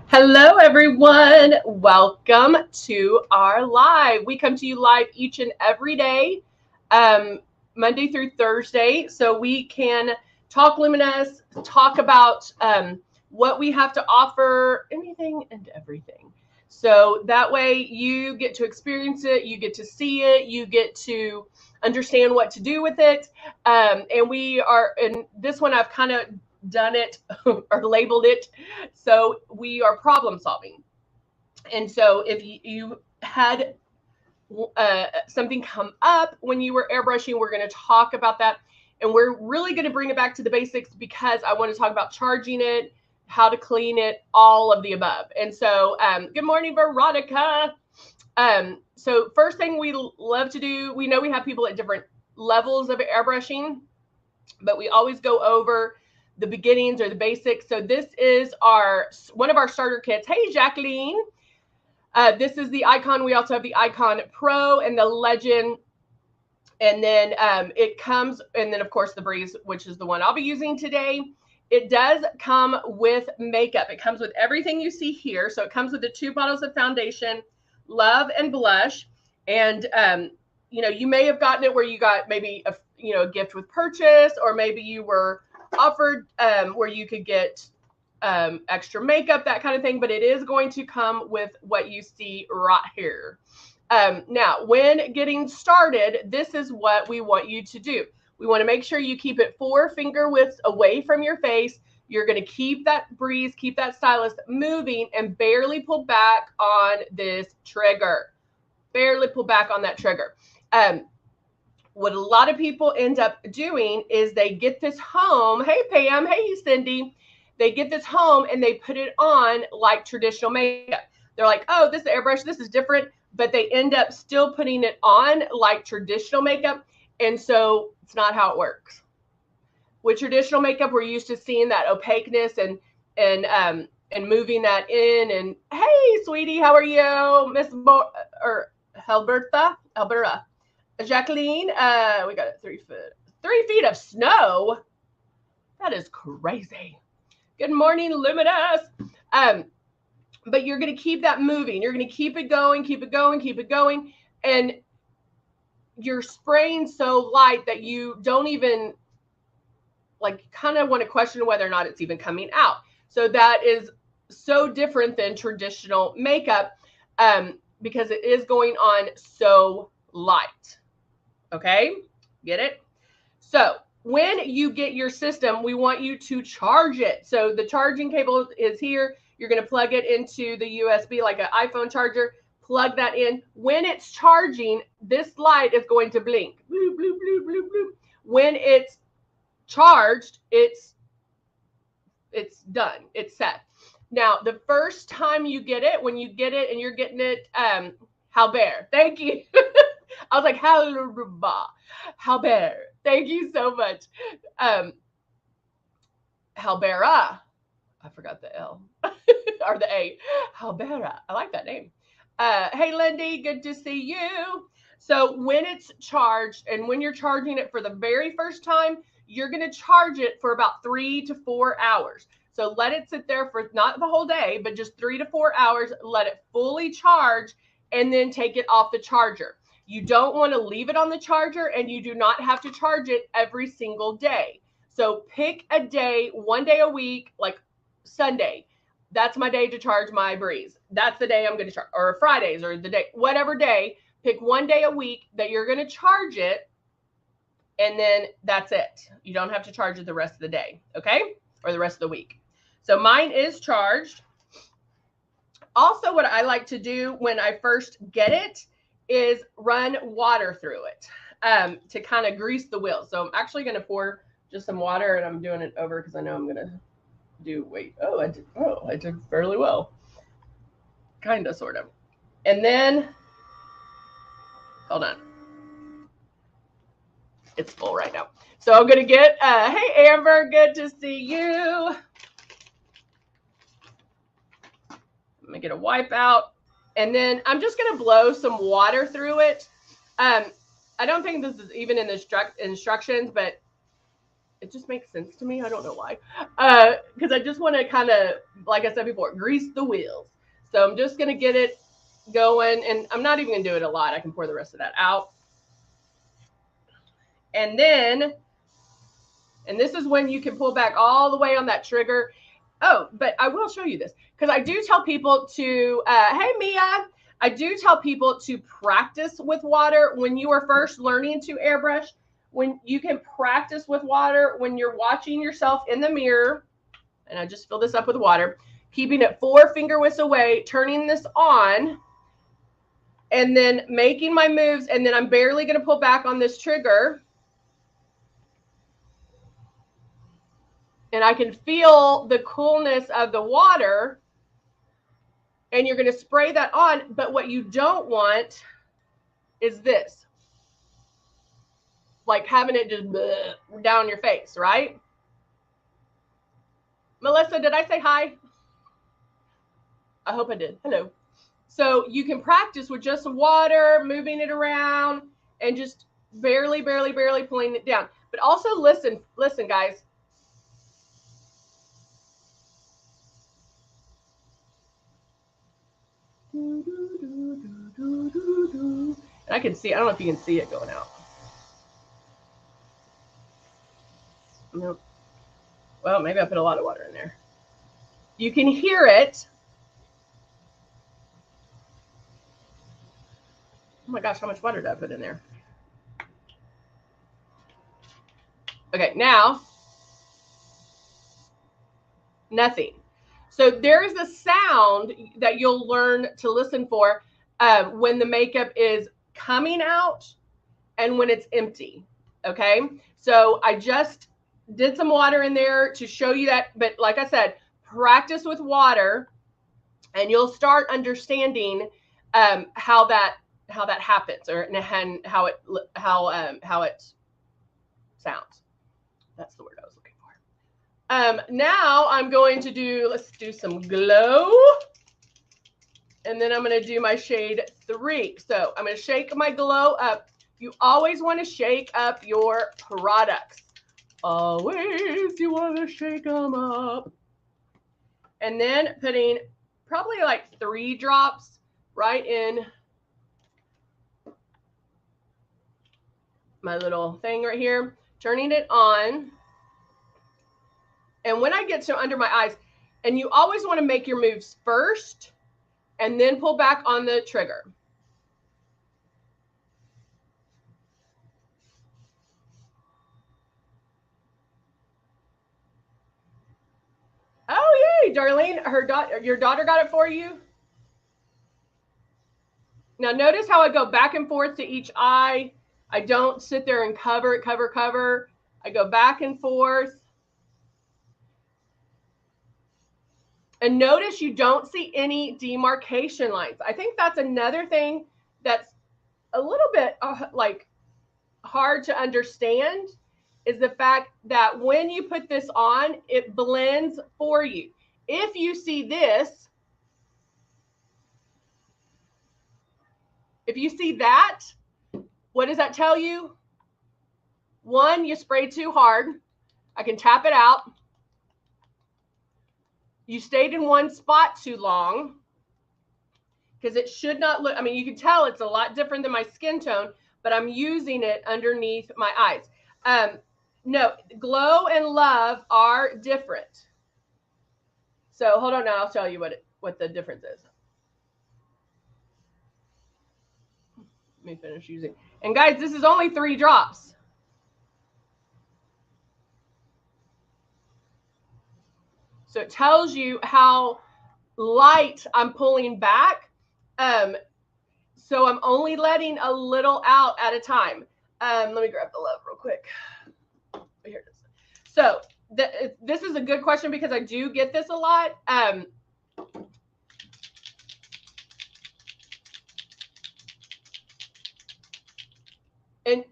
Hello, everyone. Welcome to our live. We come to you live each and every day, um, Monday through Thursday, so we can talk Luminous, talk about what we have to offer, anything and everything. So that way you get to experience it, you get to see it, you get to understand what to do with it. And we are, in this one, I've kind of done it or labeled it, so we are problem solving. And so if you had something come up when you were airbrushing, we're going to talk about that. And we're really going to bring it back to the basics because I want to talk about charging it, how to clean it, all of the above. And so good morning, Veronica. So first thing we love to do, we know we have people at different levels of airbrushing, but we always go over the beginnings or the basics. So this is one of our starter kits. Hey, Jacqueline. This is the Icon. We also have the Icon Pro and the Legend. And then it comes, and then of course the Breeze, which is the one I'll be using today. It does come with makeup. It comes with everything you see here. So it comes with the 2 bottles of foundation, Love and Blush. And, you may have gotten it where you got maybe a gift with purchase, or maybe you were offered where you could get extra makeup, that kind of thing. But it is going to come with what you see right here. Now, when getting started, this is what we want you to do. We want to make sure you keep it 4 finger widths away from your face. You're going to keep that breeze, keep that stylus moving, and barely pull back on this trigger. Barely pull back on that trigger. What a lot of people end up doing is they get this home. Hey, Pam. Hey, Cindy. They get this home and they put it on like traditional makeup. They're like, oh, this is airbrush. This is different. But they end up still putting it on like traditional makeup. And so it's not how it works. With traditional makeup, we're used to seeing that opaqueness and moving that in. And hey, sweetie, how are you, Miss or Alberta? Jacqueline, we got it 3 foot. 3 feet of snow. That is crazy. Good morning, Luminous. But you're going to keep that moving. You're going to keep it going, keep it going, keep it going. And you're spraying so light that you don't even kind of want to question whether or not it's even coming out. So that is so different than traditional makeup because it is going on so light. Okay, get it? So when you get your system, we want you to charge it. So the charging cable is here. You're going to plug it into the USB like an iPhone charger. Plug that in. When it's charging, this light is going to blink. Bloop, bloop, bloop, bloop, bloop. When it's charged, it's done. It's set. Now, the first time you get it, when you get it and you're getting it, Halbert, thank you. I was like, Halbert, thank you so much. Halbera, I forgot the L or the A. Halbera, I like that name. Hey, Lindy, good to see you. So when it's charged and when you're charging it for the very first time, you're going to charge it for about 3 to 4 hours. So let it sit there for not the whole day, but just 3 to 4 hours. Let it fully charge and then take it off the charger. You don't want to leave it on the charger, and you do not have to charge it every single day. So pick a day, 1 day a week, like Sunday. That's my day to charge my breeze. That's the day I'm going to charge, or Fridays, or the day, whatever day. Pick 1 day a week that you're going to charge it, and then that's it. You don't have to charge it the rest of the day, okay? Or the rest of the week. So mine is charged. Also, what I like to do when I first get it is run water through it to kind of grease the wheels. So I'm actually going to pour just some water, and I'm doing it over because I know I'm going to I did fairly well. Kind of, sort of. And then, hold on. It's full right now. So I'm going to get, hey, Amber, good to see you. I'm going to get a wipe out. And then I'm just going to blow some water through it. I don't think this is even in the instructions, but It just makes sense to me. I don't know why. Because I just want to kind of, like I said before, grease the wheels. So I'm just going to get it going. And I'm not even going to do it a lot. I can pour the rest of that out. And then, and this is when you can pull back all the way on that trigger. Oh, but I will show you this because I do tell people to, hey, Mia, I do tell people to practice with water when you are first learning to airbrush. When you can practice with water when you're watching yourself in the mirror, and I just fill this up with water, keeping it 4 finger widths away, turning this on, and then making my moves, and then I'm barely going to pull back on this trigger. And I can feel the coolness of the water, and you're going to spray that on. But what you don't want is this, like having it just down your face, right? Melissa, did I say hi? I hope I did. Hello. So you can practice with just water, moving it around, and just barely pulling it down. But also listen, guys. And I can see, I don't know if you can see it going out. Nope. Well, maybe I put a lot of water in there. You can hear it. Oh my gosh, how much water did I put in there? Okay, now, nothing. So there is a sound that you'll learn to listen for when the makeup is coming out and when it's empty, okay? So I just did some water in there to show you that, but like I said, practice with water and you'll start understanding how that happens, or and how it sounds. That's the word I was looking for. Now I'm going to do, let's do some glow. And then I'm going to do my shade 3. So I'm going to shake my glow up. You always want to shake up your products. Always you want to shake them up. And then putting probably like 3 drops right in my little thing right here, turning it on. And when I get to under my eyes, and you always want to make your moves first and then pull back on the trigger. Oh, yay, Darlene, your daughter got it for you? Now notice how I go back and forth to each eye. I don't sit there and cover it, cover. I go back and forth. And notice you don't see any demarcation lines. I think that's another thing that's a little bit like hard to understand, is the fact that when you put this on, it blends for you. If you see this, if you see that, what does that tell you? 1, you sprayed too hard. I can tap it out. You stayed in one spot too long, because it should not look, I mean, you can tell it's a lot different than my skin tone, but I'm using it underneath my eyes. No, glow and love are different. So hold on now, I'll tell you what the difference is. Let me finish using. And guys, this is only 3 drops. So it tells you how light I'm pulling back. So I'm only letting a little out at a time. Let me grab the love real quick. Here it is. So this is a good question because I do get this a lot. And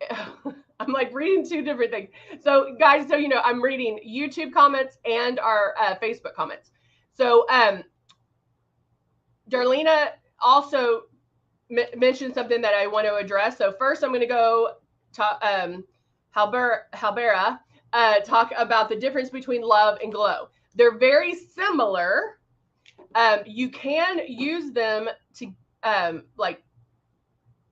I'm like reading 2 different things. So guys, so you know, I'm reading YouTube comments and our Facebook comments. So Darlena also mentioned something that I want to address. So first I'm going to go to Halbera. talk about the difference between Love and Glow. They're very similar. You can use them to like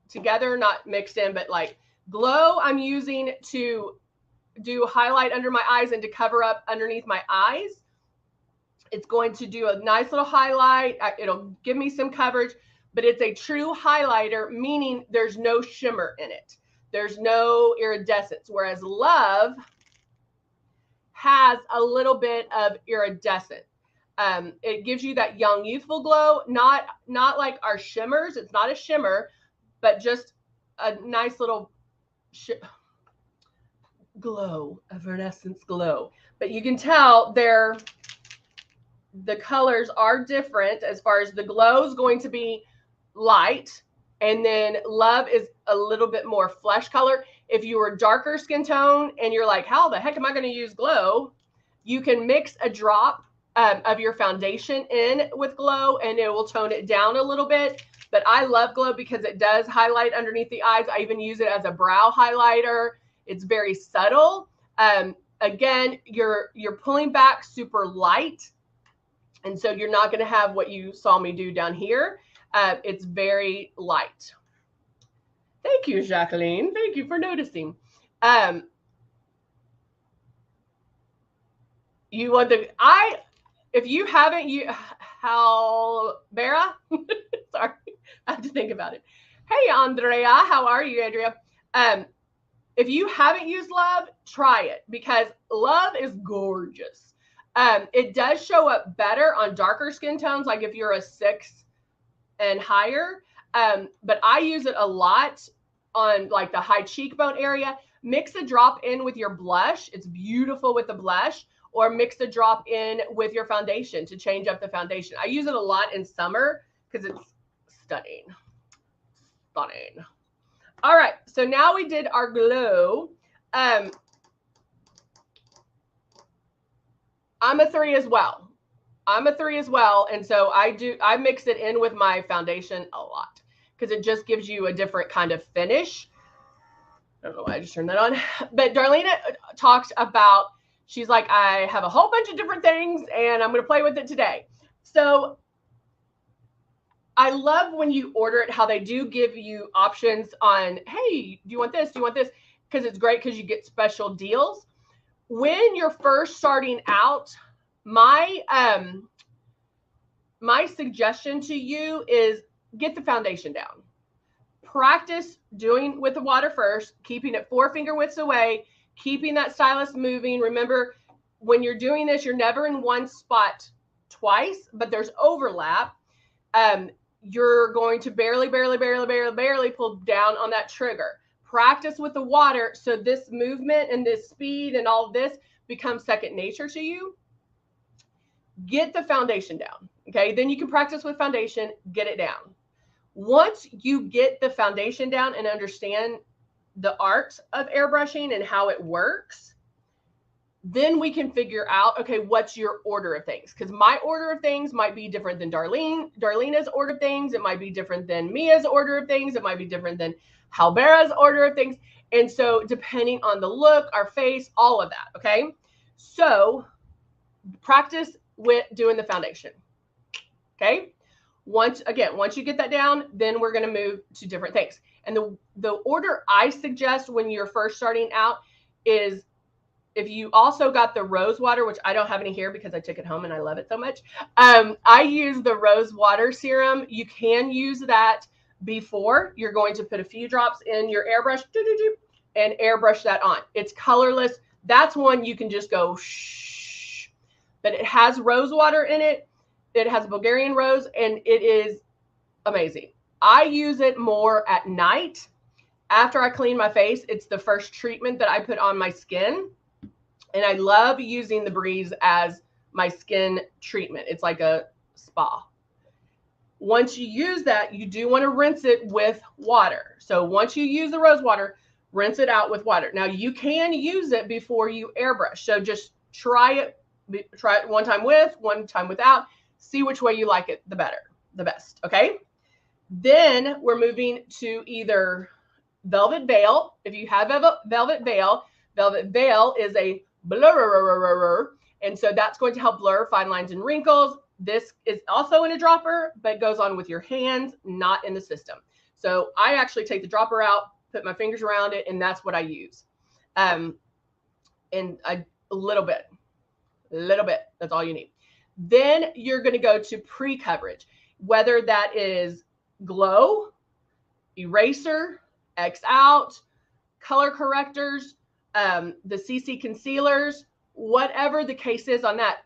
together, not mixed in, but like Glow I'm using to do highlight under my eyes and to cover up underneath my eyes. It's going to do a nice little highlight. It'll give me some coverage, but it's a true highlighter, meaning there's no shimmer in it. There's no iridescence, whereas Love has a little bit of iridescent. It gives you that young, youthful glow, not like our shimmers. It's not a shimmer, but just a nice little glow, evanescence glow. But you can tell the colors are different. As far as the glow is going to be light, and then Love is a little bit more flesh color. If you were darker skin tone and you're like, how the heck am I going to use Glow? You can mix a drop of your foundation in with Glow and it will tone it down a little bit. But I love Glow because it does highlight underneath the eyes. I even use it as a brow highlighter. It's very subtle. Again, you're pulling back super light. And so you're not going to have what you saw me do down here. It's very light. Thank you, Jacqueline. Thank you for noticing. You want the if you haven't, Halbera? Sorry, I have to think about it. Hey, Andrea, how are you, Andrea? If you haven't used Love, try it because Love is gorgeous. It does show up better on darker skin tones, like if you're a 6 and higher. But I use it a lot on like the high cheekbone area. Mix a drop in with your blush. It's beautiful with the blush. Or mix a drop in with your foundation to change up the foundation. I use it a lot in summer because it's stunning. Stunning. All right, so now we did our Glow. I'm a 3 as well. And so I mix it in with my foundation a lot because it just gives you a different kind of finish. I don't know why I just turned that on. But Darlene talks about, she's like, I have a whole bunch of different things and I'm going to play with it today. So I love when you order it, how they do give you options on, hey, do you want this? Do you want this? Because it's great because you get special deals. When you're first starting out, my suggestion to you is get the foundation down. Practice doing with the water first, keeping it 4 finger widths away, keeping that stylus moving. Remember, when you're doing this, you're never in one spot twice, but there's overlap. You're going to barely pull down on that trigger. Practice with the water so this movement and this speed and all this becomes second nature to you. Get the foundation down, okay? Then you can practice with foundation, get it down. Once you get the foundation down and understand the art of airbrushing and how it works, then we can figure out, okay, what's your order of things? Because my order of things might be different than Darlena's order of things. It might be different than Mia's order of things. It might be different than Halbera's order of things. And so depending on the look, our face, all of that, okay? So practice with doing the foundation, okay? Once you get that down, then we're going to move to different things. And the order I suggest when you're first starting out is, if you also got the rose water, which I don't have any here because I took it home and I love it so much. I use the rose water serum. You can use that before you're going to put a few drops in your airbrush and airbrush that on. It's colorless. That's one you can just go shh. But it has rose water in it. It has Bulgarian rose and it is amazing. I use it more at night after I clean my face. It's the first treatment that I put on my skin. And I love using the Breeze as my skin treatment. It's like a spa. Once you use that, you do want to rinse it with water. So once you use the rose water, rinse it out with water. Now you can use it before you airbrush. So just try it one time with, one time without. See which way you like it the best. Okay. Then we're moving to either Velvet Veil. If you have Velvet Veil is a blur. And so that's going to help blur fine lines and wrinkles. This is also in a dropper, but goes on with your hands, not in the system. So I actually take the dropper out, put my fingers around it, and that's what I use. And a little bit, that's all you need. Then you're going to go to pre-coverage, whether that is glow, eraser, X out, color correctors, the CC concealers, whatever the case is on that.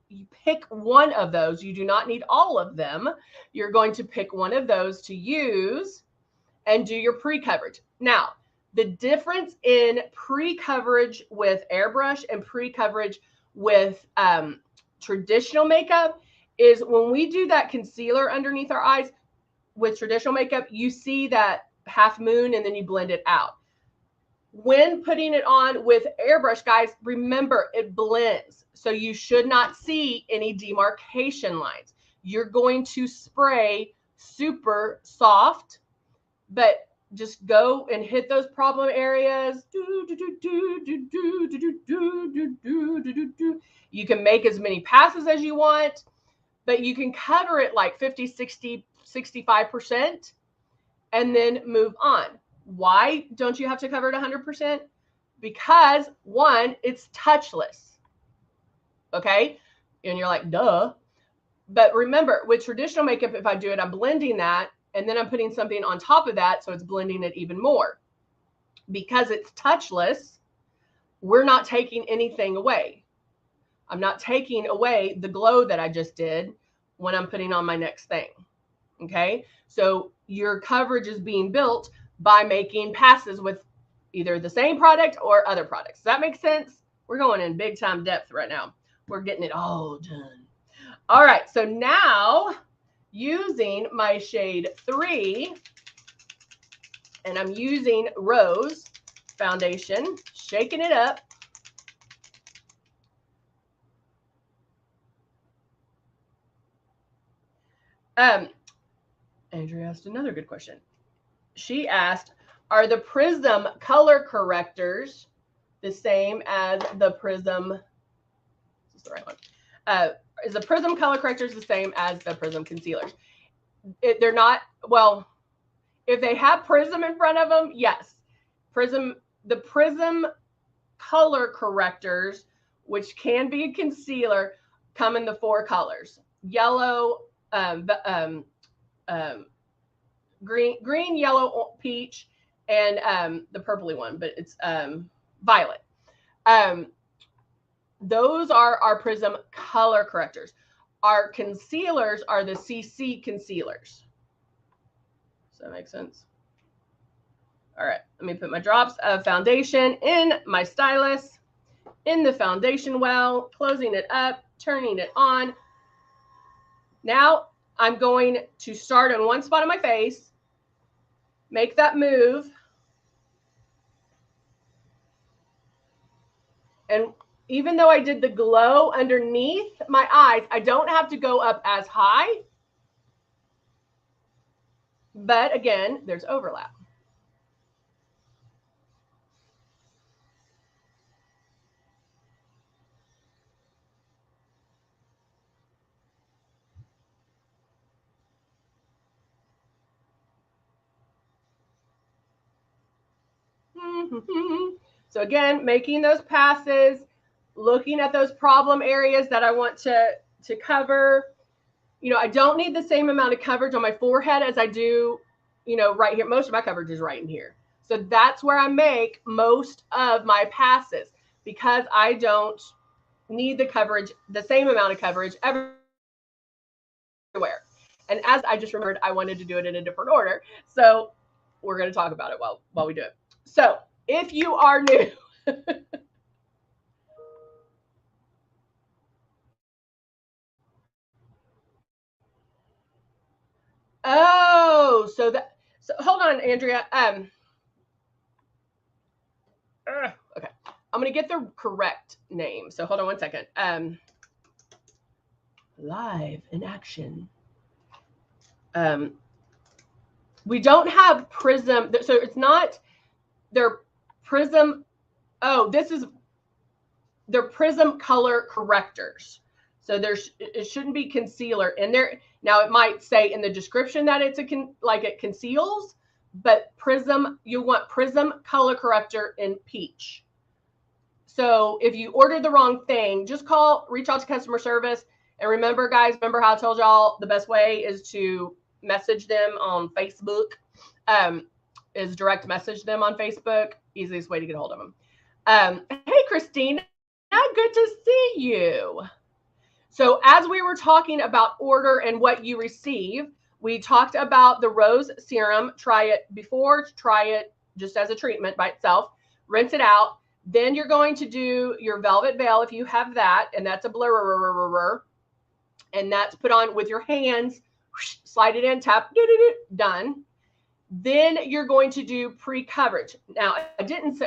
You pick one of those. You do not need all of them. You're going to pick one of those to use and do your pre-coverage. Now, the difference in pre-coverage with airbrush and pre-coverage with traditional makeup is when we do that concealer underneath our eyes with traditional makeup, you see that half moon and then you blend it out. When putting it on with airbrush, guys, remember it blends. So you should not see any demarcation lines. You're going to spray super soft, but just go and hit those problem areas. You can make as many passes as you want, but you can cover it like 50, 60, 65% and then move on. Why don't you have to cover it 100%? Because one, it's touchless. Okay. And you're like, duh. But remember, with traditional makeup, if I do it, I'm blending that and then I'm putting something on top of that. So it's blending it even more. Because it's touchless, we're not taking anything away. I'm not taking away the glow that I just did when I'm putting on my next thing. Okay. So your coverage is being built by making passes with either the same product or other products. Does that make sense? We're going in big time depth right now. We're getting it all done. All right. So now using my shade 3, and I'm using Rose foundation, shaking it up. Andrea asked another good question. She asked, are the Prism color correctors the same as the Prism? This is the right one. Is the Prism color correctors the same as the Prism concealers? They're not. Well, if they have Prism in front of them, yes. The Prism color correctors, which can be a concealer, come in the 4 colors: yellow, green, yellow, peach, and the purpley one, but it's violet. Those are our Prism color correctors. Our concealers are the CC concealers. Does that make sense? All right, let me put my drops of foundation in my stylus, in the foundation well, closing it up, turning it on. Now I'm going to start on one spot on my face, make that move, and even though I did the glow underneath my eyes, I don't have to go up as high. But again, there's overlap. So again, making those passes, looking at those problem areas that I want to cover. You know, I don't need the same amount of coverage on my forehead as I do, you know, right here. Most of my coverage is right in here. So that's where I make most of my passes because I don't need the coverage, the same amount of coverage everywhere. And as I just remembered, I wanted to do it in a different order. So we're going to talk about it while we do it. So if you are new, oh, so hold on, Andrea. Okay, I'm gonna get the correct name. So hold on one second. Live in action. We don't have Prism, so it's not. They're Prism. Oh, this is they're prism color correctors. So it shouldn't be concealer in there. Now it might say in the description that it's like it conceals, but you want prism color corrector in peach. So if you ordered the wrong thing, just reach out to customer service. And remember, guys, remember how I told y'all the best way is to message them on Facebook, is direct message them on Facebook. Easiest way to get a hold of them. Hey, Christina, good to see you. So as we were talking about order and what you receive, we talked about the rose serum. Try it before, try it just as a treatment by itself, rinse it out. Then you're going to do your velvet veil if you have that, and that's a blur, and that's put on with your hands, slide it in, tap, done. Then you're going to do pre-coverage. Now,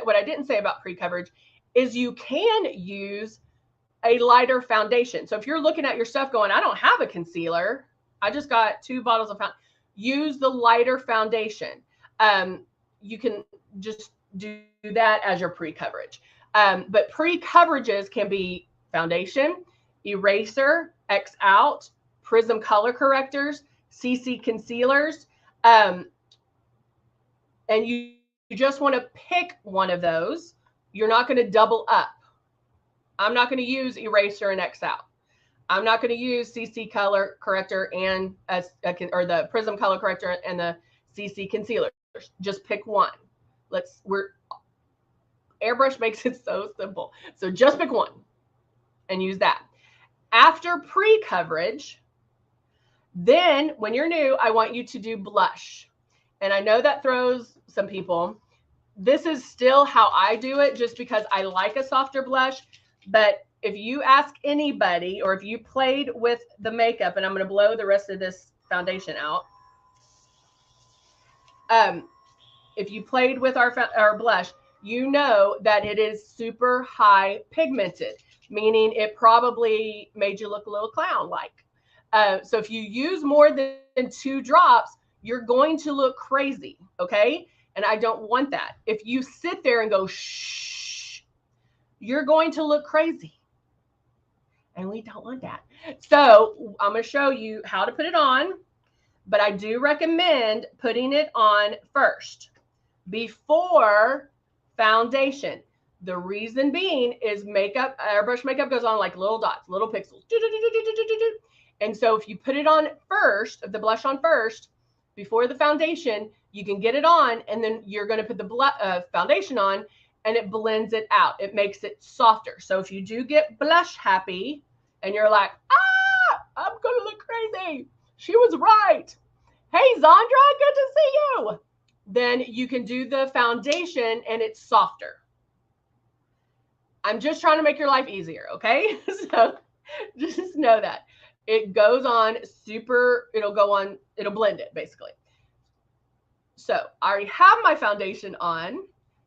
what I didn't say about pre-coverage is you can use a lighter foundation. So if you're looking at your stuff going, I don't have a concealer, I just got 2 bottles of foundation, use the lighter foundation. You can just do that as your pre-coverage. But pre-coverages can be foundation, eraser, X out, prism color correctors, CC concealers. And you just want to pick one of those. You're not going to double up. I'm not going to use eraser and X out. I'm not going to use CC color corrector and or the prism color corrector and the CC concealers. Just pick one. Airbrush makes it so simple. So just pick one and use that. After pre-coverage, then when you're new, I want you to do blush. And I know that throws some people. This is still how I do it just because I like a softer blush. But if you ask anybody, or if you played with the makeup, and I'm going to blow the rest of this foundation out. If you played with our blush, you know that it is super high pigmented, meaning it probably made you look a little clown-like. So if you use more than 2 drops, you're going to look crazy, okay? And I don't want that. If you sit there and go, shh, you're going to look crazy. And we don't want that. So I'm going to show you how to put it on, but I do recommend putting it on first before foundation. The reason being is airbrush makeup goes on like little dots, little pixels. And so if you put it on first, the blush on first, before the foundation, you can get it on, and then you're going to put the foundation on, and it blends it out. It makes it softer. So if you do get blush happy, and you're like, I'm going to look crazy, she was right. Hey, Zandra, good to see you. Then you can do the foundation, and it's softer. I'm just trying to make your life easier, okay? So just know that. It goes on it'll blend it basically. So I already have my foundation on.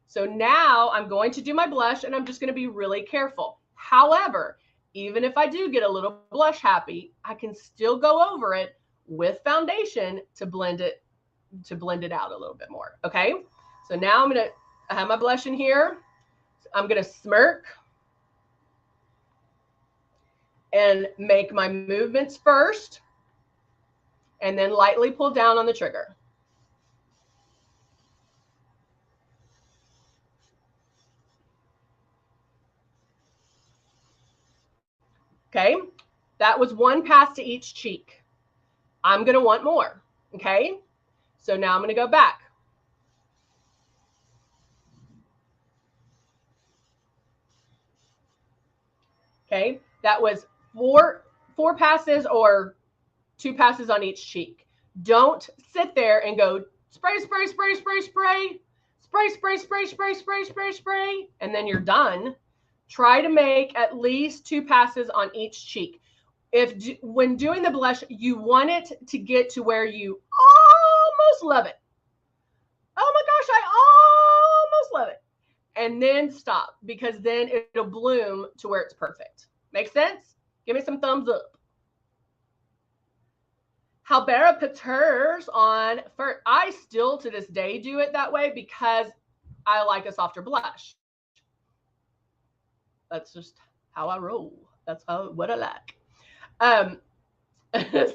So now I'm going to do my blush, and I'm just going to be really careful. However, even if I do get a little blush happy, I can still go over it with foundation to blend it out a little bit more. Okay. So now I have my blush in here. I'm going to smirk and make my movements first, and then lightly pull down on the trigger. Okay, that was 1 pass to each cheek. I'm going to want more. Okay, so now I'm going to go back. Okay, that was four passes or 2 passes on each cheek. Don't sit there and go spray, spray, spray, spray, spray, spray, spray, spray, spray, spray, spray, spray, and then you're done. Try to make at least 2 passes on each cheek. When doing the blush, you want it to get to where you almost love it. Oh my gosh, I almost love it. And then stop, because then it'll bloom to where it's perfect. Make sense? Give me some thumbs up. Halbera puts hers on first. I still to this day do it that way because I like a softer blush. That's just how I roll. That's what I like. Um,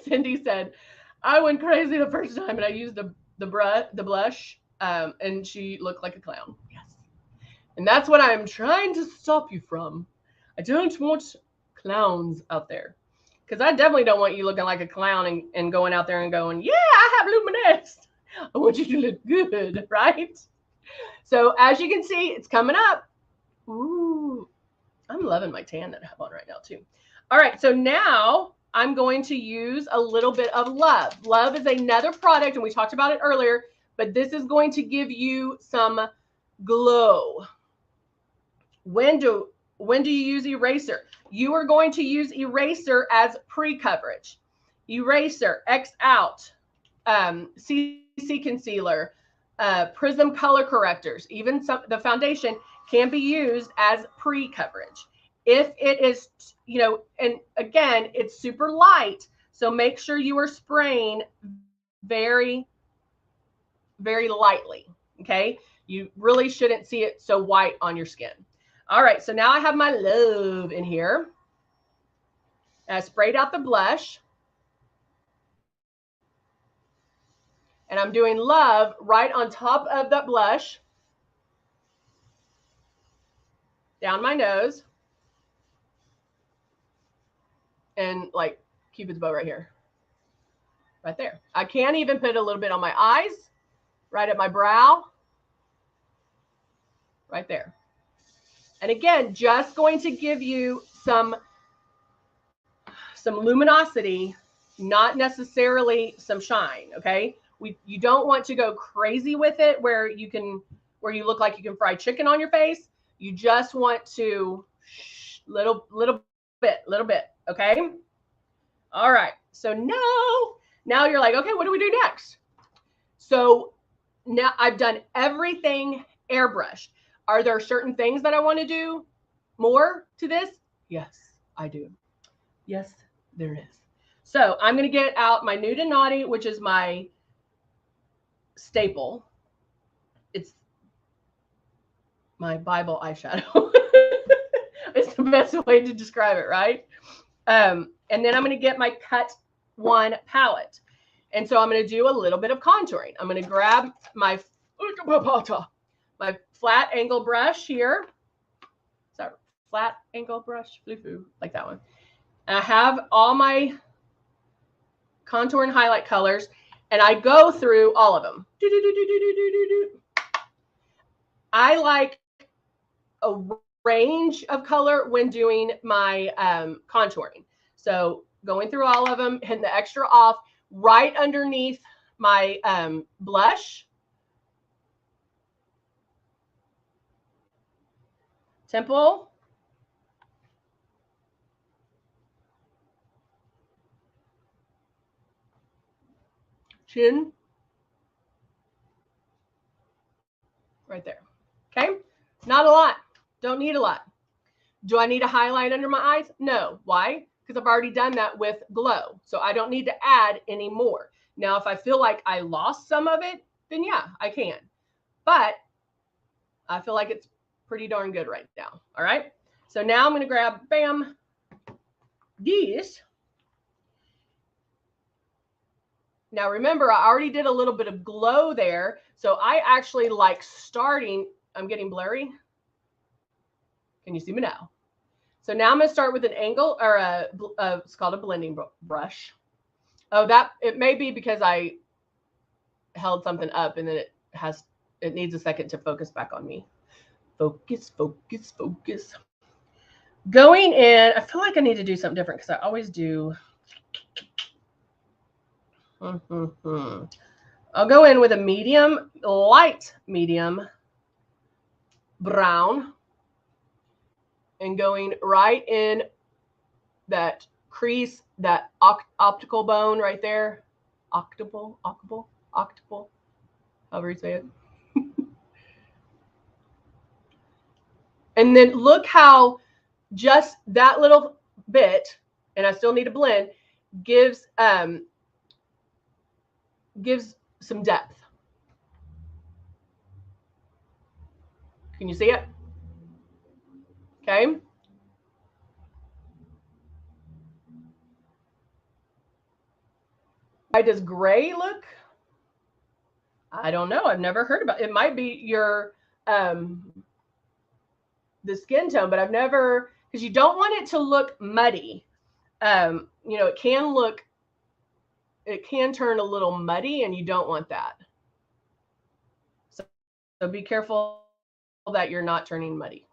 Cindy said, I went crazy the first time and I used the blush, and she looked like a clown. Yes. And that's what I'm trying to stop you from. I don't want clowns out there. Because I definitely don't want you looking like a clown and going out there and going, yeah, I have luminesce. I want you to look good, right? So as you can see, it's coming up. Ooh, I'm loving my tan that I have on right now too. All right, so now I'm going to use a little bit of Love. Love is another product, and we talked about it earlier, but this is going to give you some glow. When do you use eraser? You are going to use eraser as pre-coverage. Eraser, X out, CC concealer, Prism color correctors, even the foundation can be used as pre-coverage. If it is, you know, and again, it's super light, so make sure you are spraying very, very lightly, okay? You really shouldn't see it so white on your skin. All right, so now I have my Love in here. I sprayed out the blush. And I'm doing Love right on top of that blush. Down my nose. And like Cupid's bow right here. Right there. I can even put a little bit on my eyes. Right at my brow. Right there. And again, just going to give you some luminosity, not necessarily some shine, okay? You don't want to go crazy with it where you look like you can fry chicken on your face. You just want to little bit, okay? All right. So now you're like, okay, what do we do next? So now I've done everything airbrushed. Are there certain things that I want to do more to this? Yes, I do. Yes, there is. So I'm going to get out my Nude and Naughty, which is my staple. It's my Bible eyeshadow. It's the best way to describe it, right? And then I'm going to get my Cut One palette. And so I'm going to do a little bit of contouring. I'm going to grab my flat angle brush here. Is that flat angle brush? Foo-foo, like that one. And I have all my contour and highlight colors, and I go through all of them. I like a range of color when doing my contouring. So going through all of them, hitting the extra off right underneath my blush, temple, chin, right there. Okay, not a lot. Don't need a lot. Do I need a highlight under my eyes? No. Why? Because I've already done that with glow. So I don't need to add any more. Now, if I feel like I lost some of it, then yeah, I can. But I feel like it's pretty darn good right now. All right. So now I'm going to grab, bam, these. Now, remember, I already did a little bit of glow there. So I actually like starting. I'm getting blurry. Can you see me now? So now I'm going to start with an angle or it's called a blending brush. Oh, it may be because I held something up and then it needs a second to focus back on me. Focus, focus, focus. Going in, I feel like I need to do something different because I always do. I'll go in with a medium, light medium brown. And going right in that crease, that optical bone right there. Octuple, however you say it. And then look how just that little bit, and I still need to blend, gives some depth. Can you see it? Okay. does gray look? I don't know. I've never heard about it. It might be your the skin tone, but I've never, because you don't want it to look muddy. You know, it can turn a little muddy, and you don't want that. So be careful that you're not turning muddy.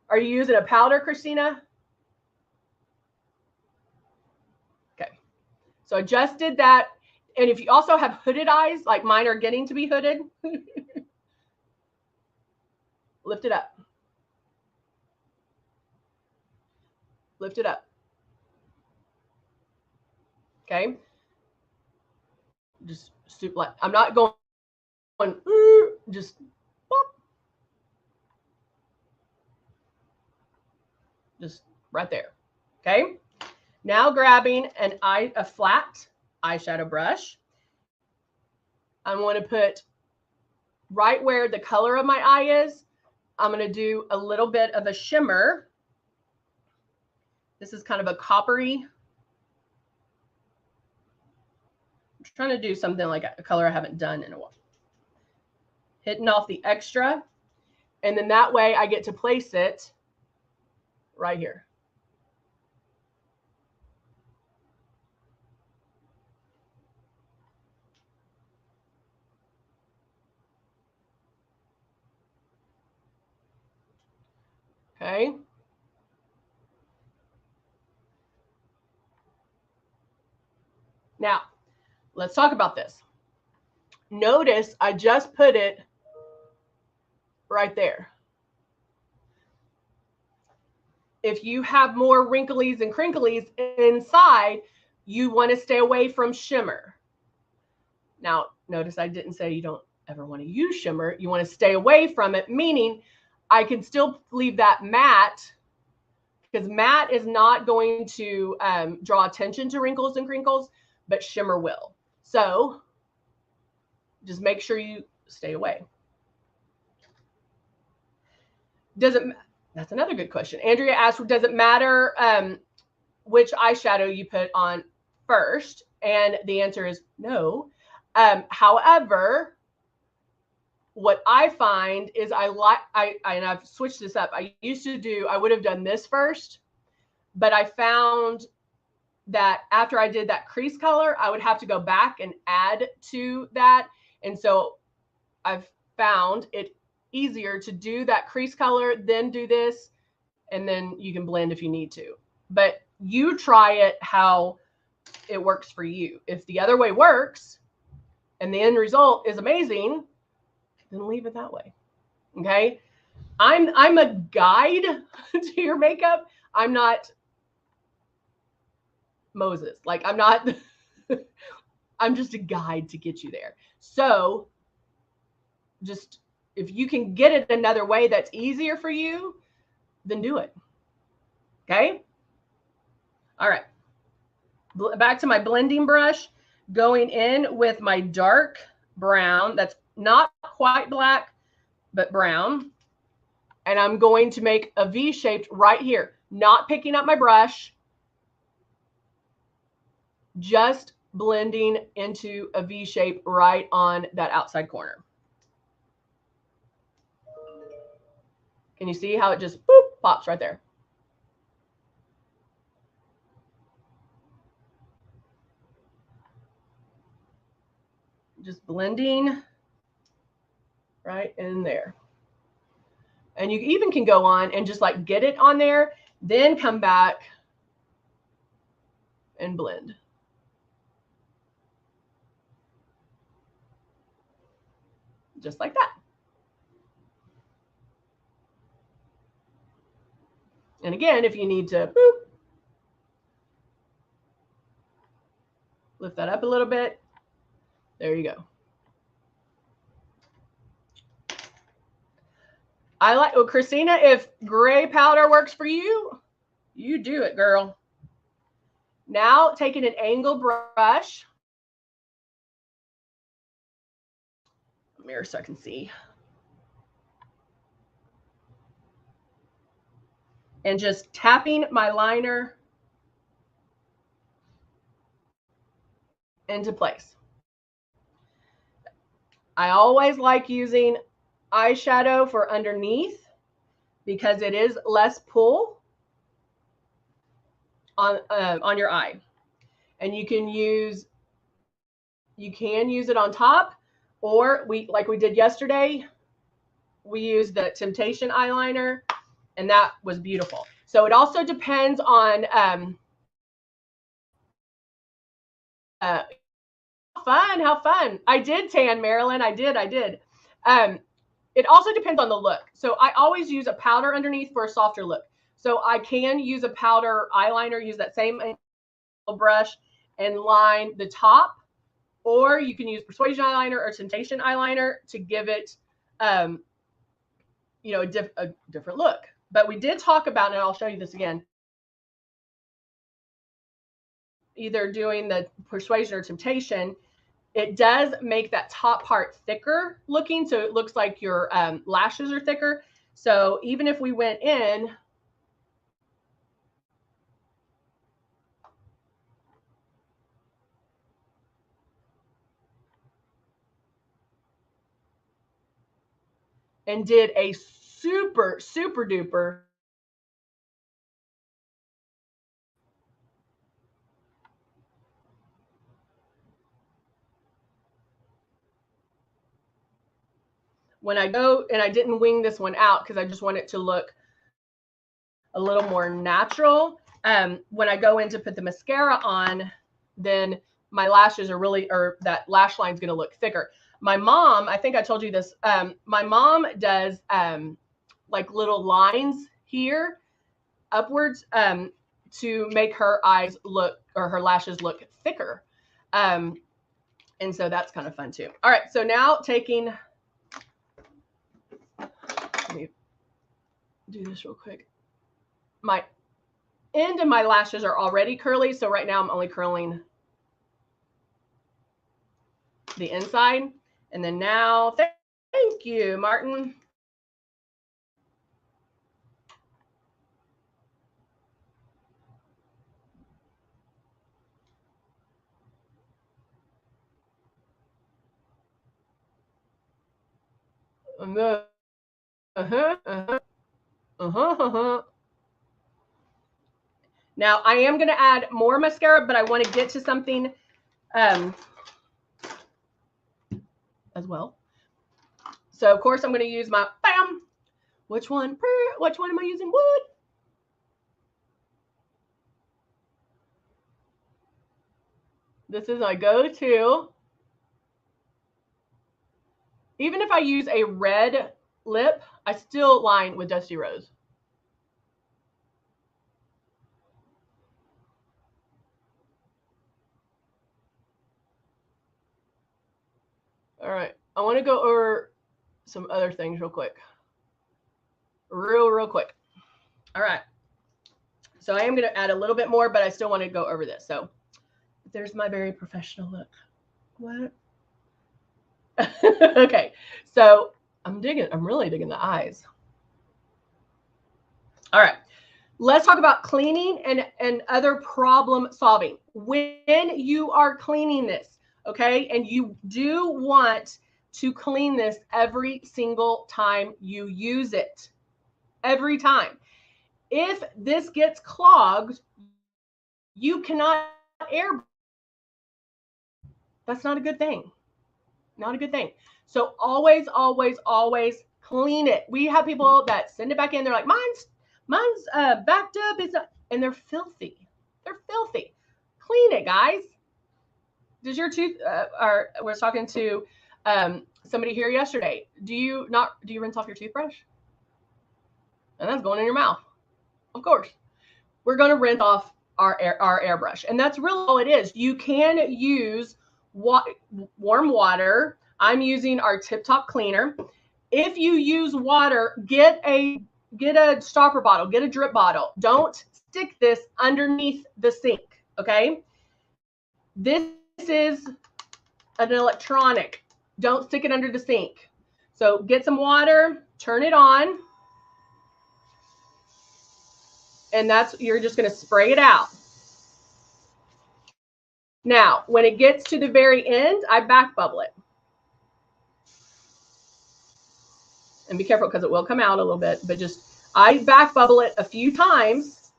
Are you using a powder, Christina? Okay. So I just did that. And if you also have hooded eyes, like mine are getting to be hooded, lift it up. Lift it up. Okay. Just super light. I'm not going, just pop. Just right there. Okay. Now grabbing a flat eyeshadow brush. I want to put right where the color of my eye is. I'm going to do a little bit of a shimmer. This is kind of a coppery. I'm trying to do something like a color I haven't done in a while. Hitting off the extra. And then that way I get to place it right here. Okay. Now, let's talk about this. Notice I just put it right there. If you have more wrinklies and crinklies inside, you want to stay away from shimmer. Now, notice I didn't say you don't ever want to use shimmer. You want to stay away from it, meaning I can still leave that matte, because matte is not going to draw attention to wrinkles and crinkles, but shimmer will. So just make sure you stay away. That's another good question. Andrea asked, does it matter which eyeshadow you put on first? And the answer is no. However, what I find is and I've switched this up. I would have done this first, but I found that after I did that crease color, I would have to go back and add to that. And so I've found it easier to do that crease color, then do this, and then you can blend if you need to. But you try it how it works for you. If the other way works and the end result is amazing, then leave it that way. Okay. I'm a guide to your makeup. I'm not Moses. Like, I'm not, I'm just a guide to get you there. So just, if you can get it another way that's easier for you, then do it. Okay. All right. Back to my blending brush, going in with my dark brown. That's not quite black, but brown. And I'm going to make a V shaped right here, not picking up my brush, just blending into a V shape right on that outside corner. Can you see how it just boop, pops right there? Just blending right in there. And you even can go on and just like get it on there, then come back and blend. Just like that. And again, if you need to boop, lift that up a little bit, there you go. I like, well, Christina, if gray powder works for you, you do it, girl. Now taking an angled brush, mirror so I can see, and just tapping my liner into place. I always like using eyeshadow for underneath because it is less pull on your eye. And you can use it on top, or like we did yesterday, we used the Temptation eyeliner, and that was beautiful. So it also depends on how fun. I did tan, Marilyn. I did. It also depends on the look. So I always use a powder underneath for a softer look. So I can use a powder eyeliner, use that same brush and line the top, or you can use Persuasion eyeliner or Temptation eyeliner to give it, you know, a different look. But we did talk about, and I'll show you this again, either doing the Persuasion or Temptation. It does make that top part thicker looking, so it looks like your lashes are thicker. So even if we went in and did a super, super duper when I go, and I didn't wing this one out because I just want it to look a little more natural. When I go in to put the mascara on, then my lashes are really, or that lash line is going to look thicker. My mom, I think I told you this, my mom does like little lines here upwards to make her eyes look, or her lashes look thicker. And so that's kind of fun too. All right, so now taking, let me do this real quick. My end of my lashes are already curly, so right now I'm only curling the inside. And then now, thank you, Martin. Now I am going to add more mascara, but I want to get to something as well. So of course I'm going to use my bam. Which one am I using? Wood. This is my go-to. Even if I use a red lip, I still line with Dusty Rose. All right, I want to go over some other things real quick. Real quick. All right. So I am going to add a little bit more, but I still want to go over this. So there's my very professional look. What? Okay. So I'm really digging the eyes. All right. Let's talk about cleaning and other problem solving. When you are cleaning this, okay, and you do want to clean this every single time you use it, every time. If this gets clogged, you cannot airbrush. That's not a good thing. Not a good thing. So always, always, always clean it. We have people that send it back in. They're like, mine's backed up. It's not, and they're filthy. They're filthy. Clean it, guys. Does your tooth? I was talking to somebody here yesterday. Do you rinse off your toothbrush? And that's going in your mouth. Of course. We're going to rinse off our airbrush, and that's really all it is. You can use warm water. I'm using our Tip Top cleaner. If you use water, get a stopper bottle, get a drip bottle. Don't stick this underneath the sink, okay? This is an electronic. Don't stick it under the sink. So get some water, turn it on, and you're just going to spray it out. Now, when it gets to the very end, I back bubble it. And be careful because it will come out a little bit, but just I back bubble it a few times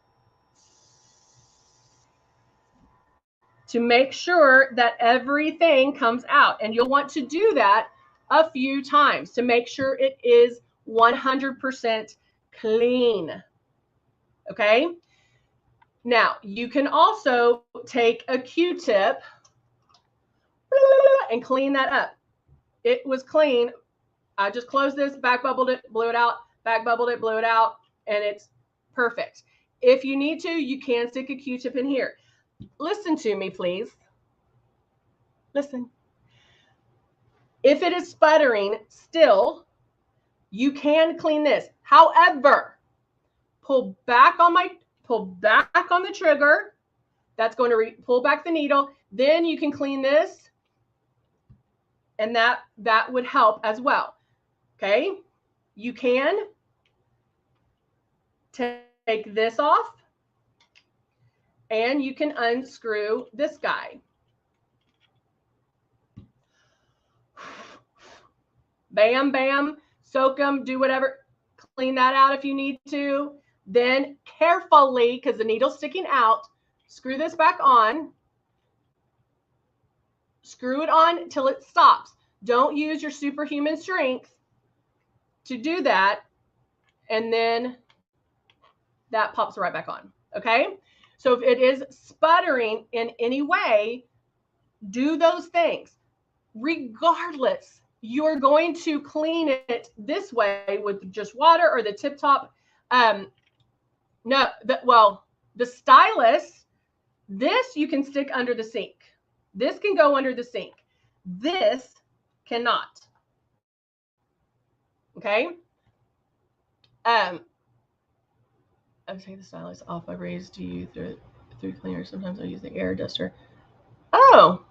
to make sure that everything comes out. And you'll want to do that a few times to make sure it is 100% clean. Okay? Now, you can also take a Q-tip and clean that up. It was clean. I just closed this, back bubbled it, blew it out, back bubbled it, blew it out, and it's perfect. If you need to, you can stick a Q-tip in here. Listen to me, please. Listen. If it is sputtering still, you can clean this. However, pull back on the trigger. That's going to pull back the needle. Then you can clean this, and that would help as well. Okay, you can take this off, and you can unscrew this guy. Bam, bam, soak them, do whatever. Clean that out if you need to. Then carefully, because the needle's sticking out, screw this back on. Screw it on till it stops. Don't use your superhuman strength to do that. And then that pops right back on. Okay? So if it is sputtering in any way, do those things. Regardless, you're going to clean it this way with just water or the tip top. The stylus, this you can stick under the sink. This can go under the sink. This cannot. Okay? I take the stylus off. I raise to you through cleaner. Sometimes I use the air duster. Oh,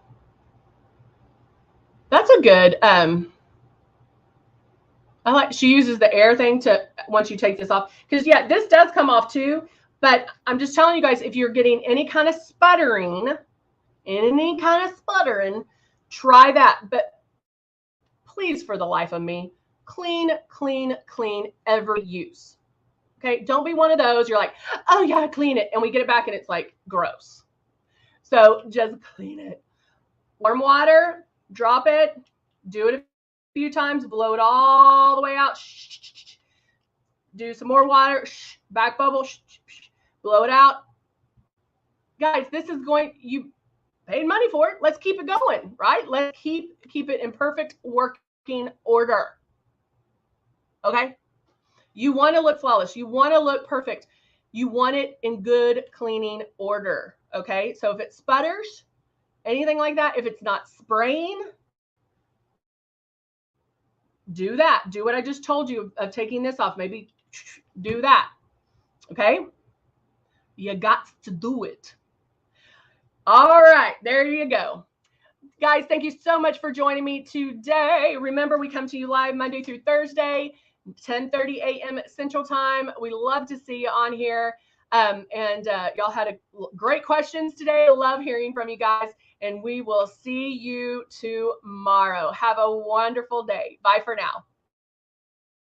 that's a good. She uses the air thing to once you take this off, because yeah, this does come off too. But I'm just telling you guys, if you're getting any kind of sputtering, try that. But please, for the life of me, clean, clean, clean every use. Okay, don't be one of those. You're like, oh yeah, clean it, and we get it back and it's like gross. So just clean it. Warm water, drop it, do it a few times, blow it all the way out. Do some more water, back bubble, blow it out. Guys, this is you paid money for it. Let's keep it going, right? Let's keep it in perfect working order. Okay? You want to look flawless. You want to look perfect. You want it in good cleaning order. Okay? So if it sputters, anything like that, if it's not spraying, do that. Do what I just told you of taking this off. Maybe do that. Okay? You got to do it. All right. There you go. Guys, thank you so much for joining me today. Remember, we come to you live Monday through Thursday, 10:30 a.m. Central Time. We love to see you on here. Y'all had great questions today. I love hearing from you guys. And we will see you tomorrow. Have a wonderful day. Bye for now.